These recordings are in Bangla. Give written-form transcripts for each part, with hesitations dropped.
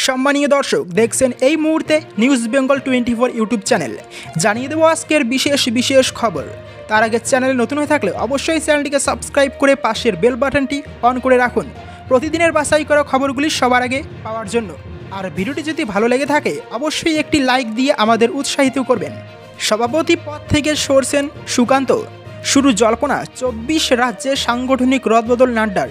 সম্মানীয় দর্শক, দেখছেন এই মুহূর্তে নিউজ বেঙ্গল 24 ইউটিউব চ্যানেল। জানিয়ে দেবো আজকের বিশেষ খবর। তার আগে চ্যানেলে নতুন হয়ে থাকলে অবশ্যই চ্যানেলটিকে সাবস্ক্রাইব করে পাশের বেল বাটনটি অন করে রাখুন প্রতিদিনের বাছাই করা খবরগুলি সবার আগে পাওয়ার জন্য। আর ভিডিওটি যদি ভালো লেগে থাকে অবশ্যই একটি লাইক দিয়ে আমাদের উৎসাহিত করবেন। সভাপতি পদ থেকে সরছেন সুকান্ত, শুরু জল্পনা 24 রাজ্যে সাংগঠনিক রদবদল নাড্ডার।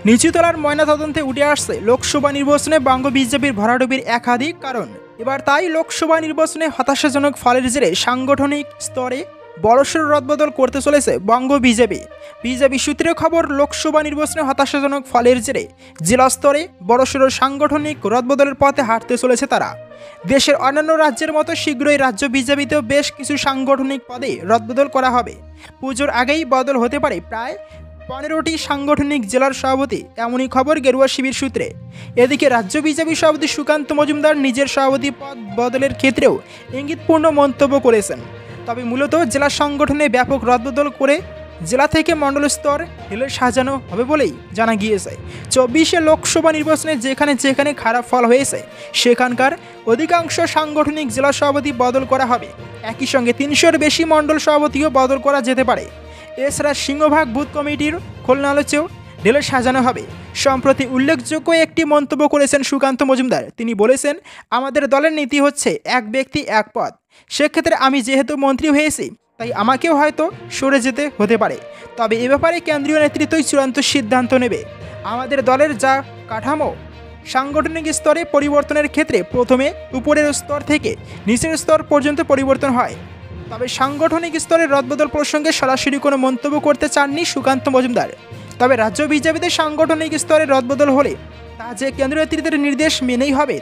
নিচুতলার ময়নাতদন্তে উঠে আসছে লোকসভা নির্বাচনে বঙ্গ বিজেপির ভরাডুবির একাধিক কারণ। এবার তাই লোকসভা নির্বাচনে হতাশাজনক ফলের জেরে সাংগঠনিক স্তরে বড়সড় রদবদল করতে চলেছে বঙ্গ বিজেপি সূত্রে খবর, লোকসভা নির্বাচনে হতাশাজনক ফলের জেরে জেলা স্তরে বড়সড় সাংগঠনিক রদবদলের পথে হাঁটতে চলেছে তারা। দেশের অন্যান্য রাজ্যের মতো শীঘ্রই রাজ্য বিজেপিতেও বেশ কিছু সাংগঠনিক পদে রদবদল করা হবে। পুজোর আগেই বদল হতে পারে প্রায় 15টি সাংগঠনিক জেলার সভাপতি, এমনই খবর গেরুয়া শিবির সূত্রে। এদিকে রাজ্য বিজেপি সভাপতি সুকান্ত মজুমদার নিজের সভাপতি পদ বদলের ক্ষেত্রেও ইঙ্গিতপূর্ণ মন্তব্য করেছেন। তবে মূলত জেলা সংগঠনে ব্যাপক রদবদল করে জেলা থেকে মণ্ডল স্তর ঢেলে সাজানো হবে বলেই জানা গিয়েছে। 24 লোকসভা নির্বাচনে যেখানে খারাপ ফল হয়েছে সেখানকার অধিকাংশ সাংগঠনিক জেলা সভাপতি বদল করা হবে। একই সঙ্গে 300-এর বেশি মণ্ডল সভাপতিও বদল করা যেতে পারে। এছাড়া সিংহভাগ বুথ কমিটির খোলনালচেও ঢেলে সাজানো হবে। সম্প্রতি উল্লেখযোগ্য একটি মন্তব্য করেছেন সুকান্ত মজুমদার। তিনি বলেছেন, আমাদের দলের নীতি হচ্ছে এক ব্যক্তি এক পদ। সেক্ষেত্রে আমি যেহেতু মন্ত্রী হয়েছি তাই আমাকেও হয়তো সরে যেতে হতে পারে। তবে এ ব্যাপারে কেন্দ্রীয় নেতৃত্বই চূড়ান্ত সিদ্ধান্ত নেবে। আমাদের দলের যা কাঠামো, সাংগঠনিক স্তরে পরিবর্তনের ক্ষেত্রে প্রথমে উপরের স্তর থেকে নিচের স্তর পর্যন্ত পরিবর্তন হয়। তবে সাংগঠনিক স্তরে রদবদল প্রসঙ্গে সরাসরি কোনো মন্তব্য করতে চাননি সুকান্ত মজুমদার। তবে রাজ্য বিজেপিতে সাংগঠনিক স্তরে রদবদল হলে তা যে কেন্দ্রীয় নেতৃত্বের নির্দেশ মেনেই হবে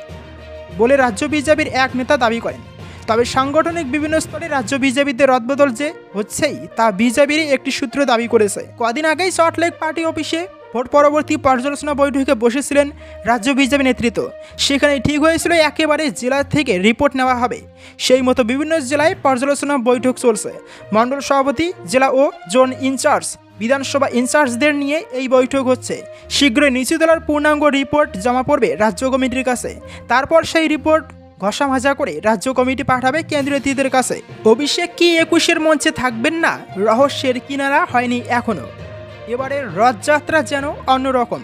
বলে রাজ্য বিজেপির এক নেতা দাবি করেন। তবে সাংগঠনিক বিভিন্ন স্তরে রাজ্য বিজেপিতে রদবদল যে হচ্ছেই তা বিজেপিরই একটি সূত্র দাবি করেছে। কদিন আগেই সল্টলেক পার্টি অফিসে ভোট পরবর্তী পর্যালোচনা বৈঠকে বসেছিলেন রাজ্য বিজেপি নেতৃত্ব। সেখানে ঠিক হয়েছিল একেবারে জেলা থেকে রিপোর্ট নেওয়া হবে। সেই মতো বিভিন্ন জেলায় পর্যালোচনা বৈঠক চলছে। মণ্ডল সভাপতি, জেলা ও জোন ইনচার্জ, বিধানসভা ইনচার্জদের নিয়ে এই বৈঠক হচ্ছে। শীঘ্রই নিচুতলার পূর্ণাঙ্গ রিপোর্ট জমা পড়বে রাজ্য কমিটির কাছে। তারপর সেই রিপোর্ট ঘষা মাজা করে রাজ্য কমিটি পাঠাবে কেন্দ্রীয় নেতৃত্বের কাছে। অভিষেক কি 21-এর মঞ্চে থাকবেন না, রহস্যের কিনারা হয়নি এখনও। এবারের রথযাত্রা যেন অন্যরকম।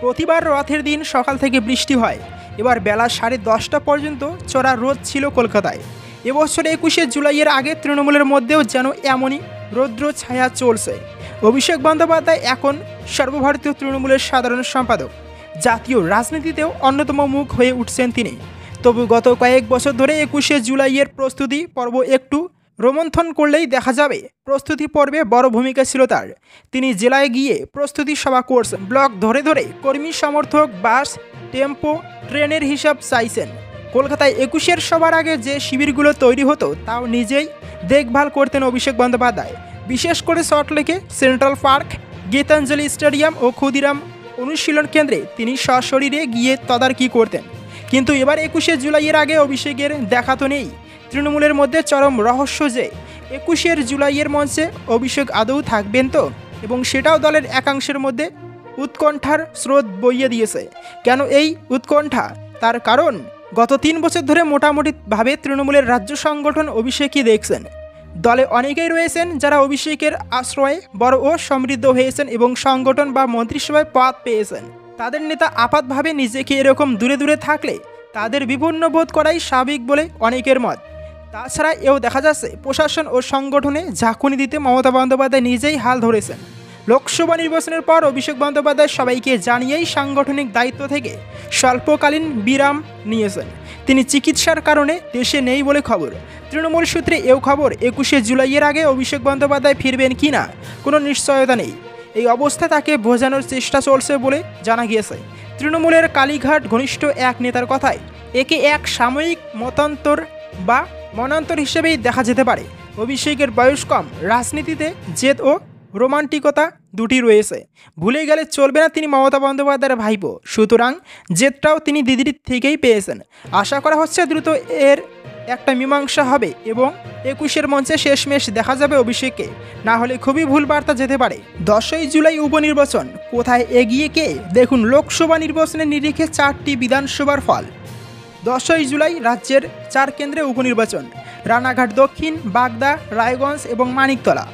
প্রতিবার রথের দিন সকাল থেকে বৃষ্টি হয়, এবার বেলা 10:30 পর্যন্ত চড়া রোদ ছিল কলকাতায়। এবছর 21শে জুলাইয়ের আগে তৃণমূলের মধ্যেও যেন এমনই রৌদ্র ছায়া চলছে। অভিষেক বন্দ্যোপাধ্যায় এখন সর্বভারতীয় তৃণমূলের সাধারণ সম্পাদক। জাতীয় রাজনীতিতেও অন্যতম মুখ হয়ে উঠছেন তিনি। তবু গত কয়েক বছর ধরে 21শে জুলাইয়ের প্রস্তুতি পর্ব একটু রোমন্থন করলেই দেখা যাবে প্রস্তুতি পর্বে বড় ভূমিকা ছিল তার। তিনি জেলায় গিয়ে প্রস্তুতি সভা করছেন, ব্লক ধরে কর্মী সমর্থক, বাস, টেম্পো, ট্রেনের হিসাব চাইছেন। কলকাতায় 21-এর সবার আগে যে শিবিরগুলো তৈরি হতো তাও নিজেই দেখভাল করতেন অভিষেক বন্দ্যোপাধ্যায়। বিশেষ করে সল্টলেকে সেন্ট্রাল পার্ক, গীতাঞ্জলি স্টেডিয়াম ও ক্ষুদিরাম অনুশীলন কেন্দ্রে তিনি সশরীরে গিয়ে তদারকি করতেন। কিন্তু এবার 21শে জুলাইয়ের আগে অভিষেকের দেখা তো নেই। তৃণমূলের মধ্যে চরম রহস্য যে 21শে জুলাইয়ের মঞ্চে অভিষেক আদৌ থাকবেন তো, এবং সেটাও দলের একাংশের মধ্যে উৎকণ্ঠার স্রোত বইয়ে দিয়েছে। কেন এই উৎকণ্ঠা? তার কারণ গত 3 বছর ধরে মোটামুটিভাবে তৃণমূলের রাজ্য সংগঠন অভিষেকই দেখছেন। দলে অনেকেই রয়েছেন যারা অভিষেকের আশ্রয়ে বড় ও সমৃদ্ধ হয়েছেন এবং সংগঠন বা মন্ত্রিসভায় পদ পেয়েছেন। তাদের নেতা আপাতভাবে নিজেকে এরকম দূরে থাকলে তাদের বিপন্ন বোধ করাই স্বাভাবিক বলে অনেকের মত। তাছাড়া এও দেখা যাচ্ছে প্রশাসন ও সংগঠনে ঝাঁকুনি দিতে মমতা বন্দ্যোপাধ্যায় নিজেই হাল ধরেছেন। লোকসভা নির্বাচনের পর অভিষেক বন্দ্যোপাধ্যায় সবাইকে জানিয়েই সাংগঠনিক দায়িত্ব থেকে স্বল্পকালীন বিরাম নিয়েছেন। তিনি চিকিৎসার কারণে দেশে নেই বলে খবর। তৃণমূল সূত্রে এও খবর, 21শে জুলাইয়ের আগে অভিষেক বন্দ্যোপাধ্যায় ফিরবেন কি না কোনো নিশ্চয়তা নেই। এই অবস্থায় তাকে বোঝানোর চেষ্টা চলছে বলে জানা গিয়েছে। তৃণমূলের কালীঘাট ঘনিষ্ঠ এক নেতার কথায় একে এক সাময়িক মতান্তর বা মনান্তর হিসেবেই দেখা যেতে পারে। অভিষেকের বয়স কম, রাজনীতিতে জেদ ও রোমান্টিকতা দুটি রয়েছে। ভুলে গেলে চলবে না তিনি মমতা বন্দ্যোপাধ্যায়ের ভাইপো, সুতরাং জেদটাও তিনি দিদির থেকেই পেয়েছেন। আশা করা হচ্ছে দ্রুত এর একটা মীমাংসা হবে এবং 21-এর মঞ্চে শেষমেশ দেখা যাবে অভিষেককে। না হলে খুবই ভুল বার্তা যেতে পারে। 10ই জুলাই উপনির্বাচন, কোথায় এগিয়ে কে? দেখুন লোকসভা নির্বাচনের নিরিখে 4টি বিধানসভার ফল। 10ই জুলাই রাজ্যের 4 কেন্দ্রে উপনির্বাচন, রানাঘাট দক্ষিণ, বাগদা, রায়গঞ্জ এবং মানিকতলা।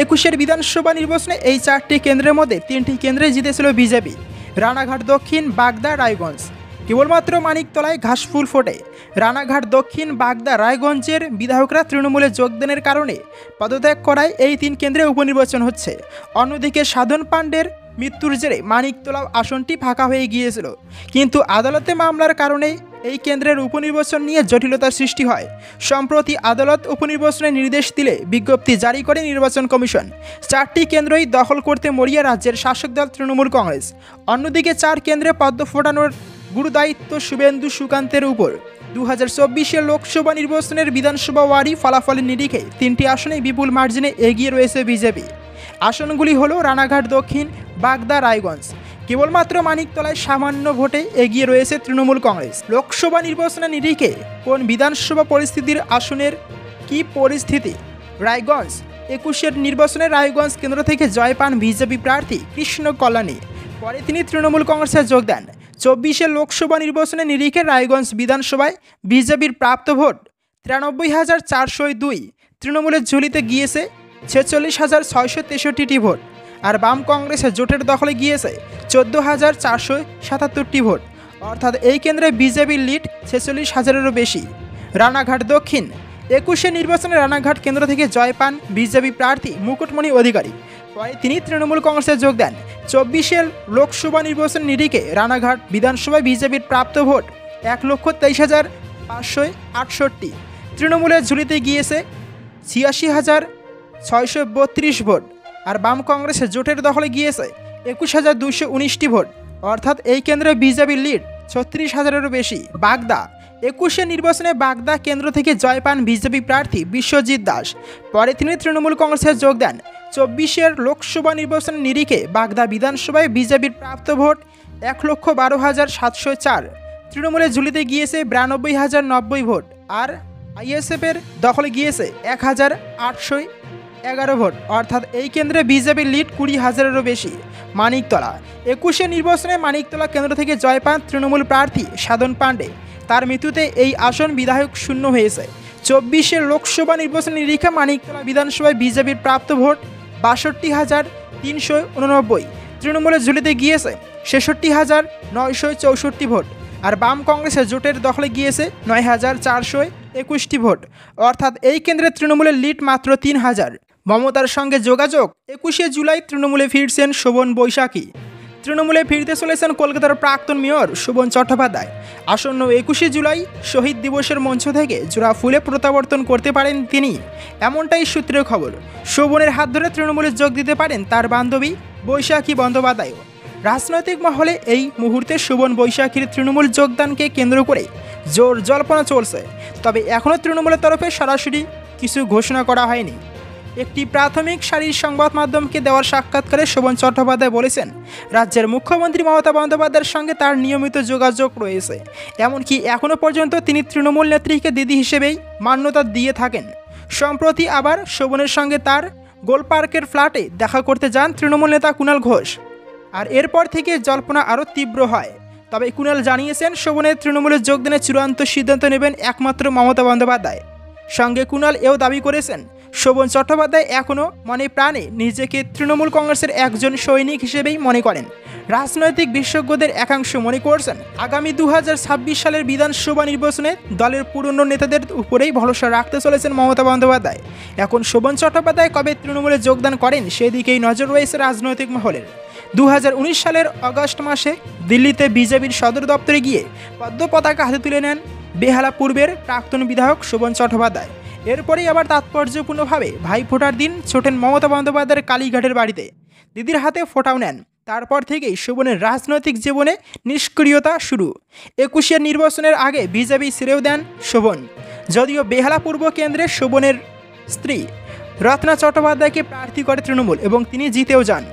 21-এর বিধানসভা নির্বাচনে এই 4টি কেন্দ্রের মধ্যে 3টি কেন্দ্রে জিতেছিল বিজেপি, রানাঘাট দক্ষিণ, বাগদা, রায়গঞ্জ। কেবলমাত্র মানিকতলায় ঘাসফুল ফোটে। রানাঘাট দক্ষিণ, বাগদা, রায়গঞ্জের বিধায়করা তৃণমূলে যোগদানের কারণে পদত্যাগ করায় এই 3 কেন্দ্রে উপনির্বাচন হচ্ছে। অন্যদিকে সাধন পাণ্ডের মৃত্যুর জেরে মানিকতলা আসনটি ফাঁকা হয়ে গিয়েছিল, কিন্তু আদালতে মামলার কারণে এই কেন্দ্রের উপনির্বাচন নিয়ে জটিলতার সৃষ্টি হয়। সম্প্রতি আদালত উপনির্বাচনের নির্দেশ দিলে বিজ্ঞপ্তি জারি করে নির্বাচন কমিশন। 4টি কেন্দ্রই দখল করতে মরিয়া রাজ্যের শাসক দল তৃণমূল কংগ্রেস। অন্যদিকে 4 কেন্দ্রে পদ্ম ফোটানোর গুরুদায়িত্ব শুভেন্দু সুকান্তের উপর। 2024-এর লোকসভা নির্বাচনের বিধানসভা ওয়ারি ফলাফলের নিরিখে 3টি আসনে বিপুল মার্জিনে এগিয়ে রয়েছে বিজেপি। আসনগুলি হল রানাঘাট দক্ষিণ, বাগদা, রায়গঞ্জ। কেবলমাত্র মানিকতলায় সামান্য ভোটে এগিয়ে রয়েছে তৃণমূল কংগ্রেস। লোকসভা নির্বাচনের নিরিখে কোন বিধানসভা পরিস্থিতির আসনের কি পরিস্থিতি? রায়গঞ্জ 21-এর নির্বাচনে রায়গঞ্জ কেন্দ্র থেকে জয় পান বিজেপি প্রার্থী কৃষ্ণ কল্যাণী। পরে তিনি তৃণমূল কংগ্রেসে যোগ দেন। 24-এর লোকসভা নির্বাচনের নিরিখে রায়গঞ্জ বিধানসভায় বিজেপির প্রাপ্ত ভোট 93,402। তৃণমূলের ঝুলিতে গিয়েছে 46,663টি ভোট, আর বাম কংগ্রেসের জোটের দখলে গিয়েছে 14,477টি ভোট। অর্থাৎ এই কেন্দ্রে বিজেপির লিড 46,000-এরও বেশি। রানাঘাট দক্ষিণ 21-এর নির্বাচনে রানাঘাট কেন্দ্র থেকে জয় পান বিজেপি প্রার্থী মুকুটমণি অধিকারী। পরে তিনি তৃণমূল কংগ্রেসে যোগ দেন। 24-এর লোকসভা নির্বাচন নিরিখে রানাঘাট বিধানসভায় বিজেপির প্রাপ্ত ভোট 1,23,568। তৃণমূলের ঝুলিতে গিয়েছে 86,632 ভোট, আর বাম কংগ্রেসের জোটের দখলে গিয়েছে 21,219টি ভোট। অর্থাৎ এই কেন্দ্রে বিজেপির লিড 36,000-এরও বেশি। বাগদা 21-এর নির্বাচনে বাগদা কেন্দ্র থেকে জয় পান বিজেপি প্রার্থী বিশ্বজিৎ দাস। পরে তিনি তৃণমূল কংগ্রেসে যোগ দেন। 24-এর লোকসভা নির্বাচনের নিরিখে বাগদা বিধানসভায় বিজেপির প্রাপ্ত ভোট 1,12,704। তৃণমূলের ঝুলিতে গিয়েছে 92,090 ভোট, আর আইএসএফের দখলে গিয়েছে 1,811 ভোট। অর্থাৎ এই কেন্দ্রে বিজেপির লিড 20,000-এরও বেশি। মানিকতলা 21-এর নির্বাচনে মানিকতলা কেন্দ্র থেকে জয় পান তৃণমূল প্রার্থী সাধন পাণ্ডে। তার মৃত্যুতে এই আসন বিধায়ক শূন্য হয়েছে। 24-এর লোকসভা নির্বাচন নিরীক্ষা মানিকতলা বিধানসভায় বিজেপির প্রাপ্ত ভোট 62,389। তৃণমূলের ঝুলিতে গিয়েছে 66,964 ভোট, আর বাম কংগ্রেসের জোটের দখলে গিয়েছে 9,421টি ভোট। অর্থাৎ এই কেন্দ্রে তৃণমূলের লিড মাত্র 3,000। মমতার সঙ্গে যোগাযোগ। 21শে জুলাই তৃণমূলে ফিরছেন শোভন বৈশাখী। তৃণমূলে ফিরতে চলেছেন কলকাতার প্রাক্তন মেয়র শোভন চট্টোপাধ্যায়। আসন্ন 21শে জুলাই শহীদ দিবসের মঞ্চ থেকে জোড়া ফুলে প্রত্যাবর্তন করতে পারেন তিনি, এমনটাই সূত্রের খবর। শোভনের হাত ধরে তৃণমূলে যোগ দিতে পারেন তার বান্ধবী বৈশাখী বন্দ্যোপাধ্যায়ও। রাজনৈতিক মহলে এই মুহূর্তে শোভন বৈশাখীর তৃণমূল যোগদানকে কেন্দ্র করে জোর জল্পনা চলছে, তবে এখনও তৃণমূলের তরফে সরাসরি কিছু ঘোষণা করা হয়নি। একটি প্রাথমিক সারির সংবাদ মাধ্যমকে দেওয়ার সাক্ষাৎকারে শোভন চট্টোপাধ্যায় বলেছেন, রাজ্যের মুখ্যমন্ত্রী মমতা বন্দ্যোপাধ্যায়ের সঙ্গে তার নিয়মিত যোগাযোগ রয়েছে। এমনকি এখনও পর্যন্ত তিনি তৃণমূল নেত্রীকে দিদি হিসেবেই মান্যতা দিয়ে থাকেন। সম্প্রতি আবার শোভনের সঙ্গে তার গোলপার্কের ফ্ল্যাটে দেখা করতে যান তৃণমূল নেতা কুণাল ঘোষ, আর এরপর থেকে জল্পনা আরও তীব্র হয়। তবে কুণাল জানিয়েছেন, শোভনের তৃণমূলের যোগদানের চূড়ান্ত সিদ্ধান্ত নেবেন একমাত্র মমতা বন্দ্যোপাধ্যায়। সঙ্গে কুণাল এও দাবি করেছেন, শোভন চট্টোপাধ্যায় এখনও মনে প্রাণে নিজেকে তৃণমূল কংগ্রেসের একজন সৈনিক হিসেবেই মনে করেন। রাজনৈতিক বিশেষজ্ঞদের একাংশ মনে করছেন, আগামী 2026 সালের বিধানসভা নির্বাচনে দলের পুরনো নেতাদের উপরেই ভরসা রাখতে চলেছেন মমতা বন্দ্যোপাধ্যায়। এখন শোভন চট্টোপাধ্যায় কবে তৃণমূলে যোগদান করেন সেদিকেই নজর রয়েছে রাজনৈতিক মহলের। 2019 সালের অগস্ট মাসে দিল্লিতে বিজেপির সদর দপ্তরে গিয়ে পদ্ম পতাকা হাতে তুলে নেন বেহালা পূর্বের প্রাক্তন বিধায়ক শোভন চট্টোপাধ্যায়। এরপরেই আবার তাৎপর্যপূর্ণভাবে ভাইফোঁটার দিন ছোটেন মমতা বন্দ্যোপাধ্যায়ের কালীঘাটের বাড়িতে, দিদির হাতে ফোঁটাও নেন। তারপর থেকেই শোভনের রাজনৈতিক জীবনে নিষ্ক্রিয়তা শুরু। 21শে নির্বাচনের আগে বিজেপি ছেড়েও দেন শোভন, যদিও বেহালা পূর্ব কেন্দ্রে শোভনের স্ত্রী রত্না চট্টোপাধ্যায়কে প্রার্থী করে তৃণমূল এবং তিনি জিতেও যান।